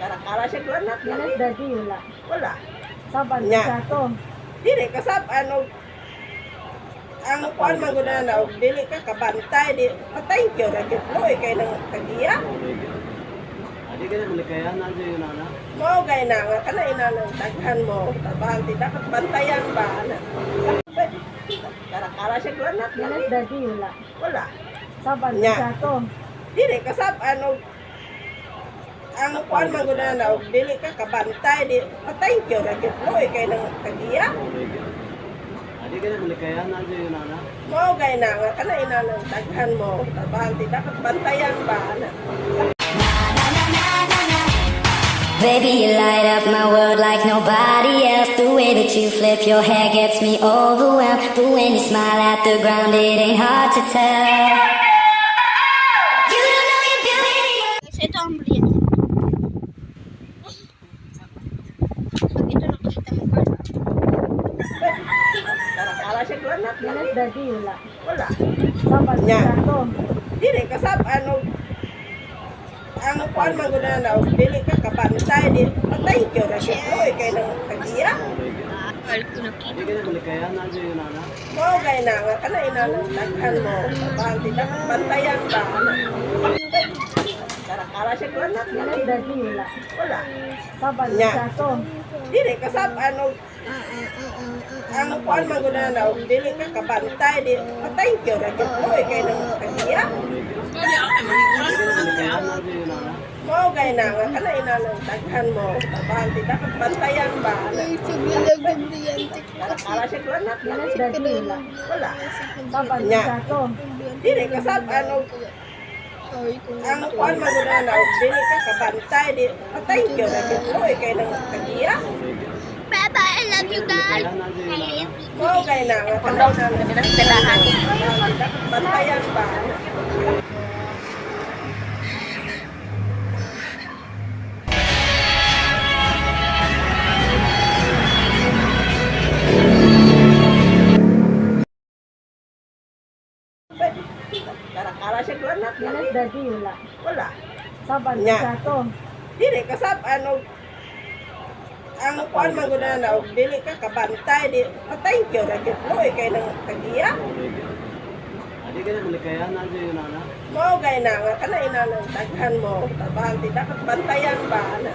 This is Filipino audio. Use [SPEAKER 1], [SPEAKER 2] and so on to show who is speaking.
[SPEAKER 1] Kara siya granat.
[SPEAKER 2] Dinas dati wala.
[SPEAKER 1] Wala.
[SPEAKER 2] Saban
[SPEAKER 1] Nya.
[SPEAKER 2] sa to.
[SPEAKER 1] Dili kasab ang kuan man gud na dili ka kabantay di patay kyo ra gyud mo kay nang tagiya.
[SPEAKER 3] Adi ka na malikayan na dyan yun, ana.
[SPEAKER 1] Mo gay na nga kana inanang daghan mo tabang di dapat bantayan ba na. Kara siya granat.
[SPEAKER 2] Dinas dati wala.
[SPEAKER 1] Wala.
[SPEAKER 2] Saban
[SPEAKER 1] Nya.
[SPEAKER 2] sa to.
[SPEAKER 1] Dili kasab ang kuan man gud na dili ka kabantay di patay kyo ra gyud mo kay nang tagiya.
[SPEAKER 3] Adi ka na malikayan na dyan yun, ana.
[SPEAKER 1] Mo gay na nga kana inanang daghan mo tabang di dapat bantayan ba na.
[SPEAKER 4] Baby, you light up my world like nobody else. The way that you flip your hair gets me overwhelmed. But when you smile at the ground, it ain't hard to tell. You don't know your beauty.
[SPEAKER 5] Ito ang brilliant. Pag ito nakita mo pa.
[SPEAKER 1] Kara siya granat.
[SPEAKER 2] Dinas dati wala.
[SPEAKER 1] Wala.
[SPEAKER 2] Saban
[SPEAKER 1] Nya.
[SPEAKER 2] sa to.
[SPEAKER 1] Dili kasab ang kuan man gud na dili ka kabantay di patay kyo ra gyud mo kay nang tagiya.
[SPEAKER 5] Akal ko nakita.
[SPEAKER 3] Adi ka na malikayan na dyan yun, ana.
[SPEAKER 1] Mo gay na nga kana inanang daghan mo tabang di dapat bantayan ba na. Kara siya granat.
[SPEAKER 2] Dinas dati wala.
[SPEAKER 1] Wala.
[SPEAKER 2] Saban
[SPEAKER 1] Nya.
[SPEAKER 2] sa to.
[SPEAKER 1] Dili kasab ang kuan man gud na dili ka kabantay di patay kyo ra gyud mo kay nang tagiya.
[SPEAKER 3] Adi ka na malikayan na dyan yun, ana.
[SPEAKER 1] Mo gay na nga kana inanang daghan mo tabang di dapat bantayan ba na.
[SPEAKER 5] Sumilag ang brilliant.
[SPEAKER 1] Kara siya granat.
[SPEAKER 2] Dinas dati wala.
[SPEAKER 1] Wala.
[SPEAKER 2] Saban
[SPEAKER 1] Nya.
[SPEAKER 2] sa to.
[SPEAKER 1] Dili kasab ang kuan man gud na dili ka kabantay di patay kyo ra gyud mo kay nang tagiya.
[SPEAKER 5] Bye-bye, I love you guys.
[SPEAKER 3] Malikayan na dyan yun, ana.
[SPEAKER 1] Mo gay na nga kana inanang
[SPEAKER 5] Telahan.
[SPEAKER 1] dapat bantayan ba na. Kara siya granat.
[SPEAKER 2] Dinas dati wala.
[SPEAKER 1] Wala.
[SPEAKER 2] Saban
[SPEAKER 1] Nya.
[SPEAKER 2] sa to.
[SPEAKER 1] Dili kasab ang kuan man gud na dili ka kabantay di patay kyo ra gyud mo kay nang tagiya.
[SPEAKER 3] Adi ka na malikayan na dyan yun, ana.
[SPEAKER 1] Mo gay na nga kana inanang daghan mo tabang di dapat bantayan ba na.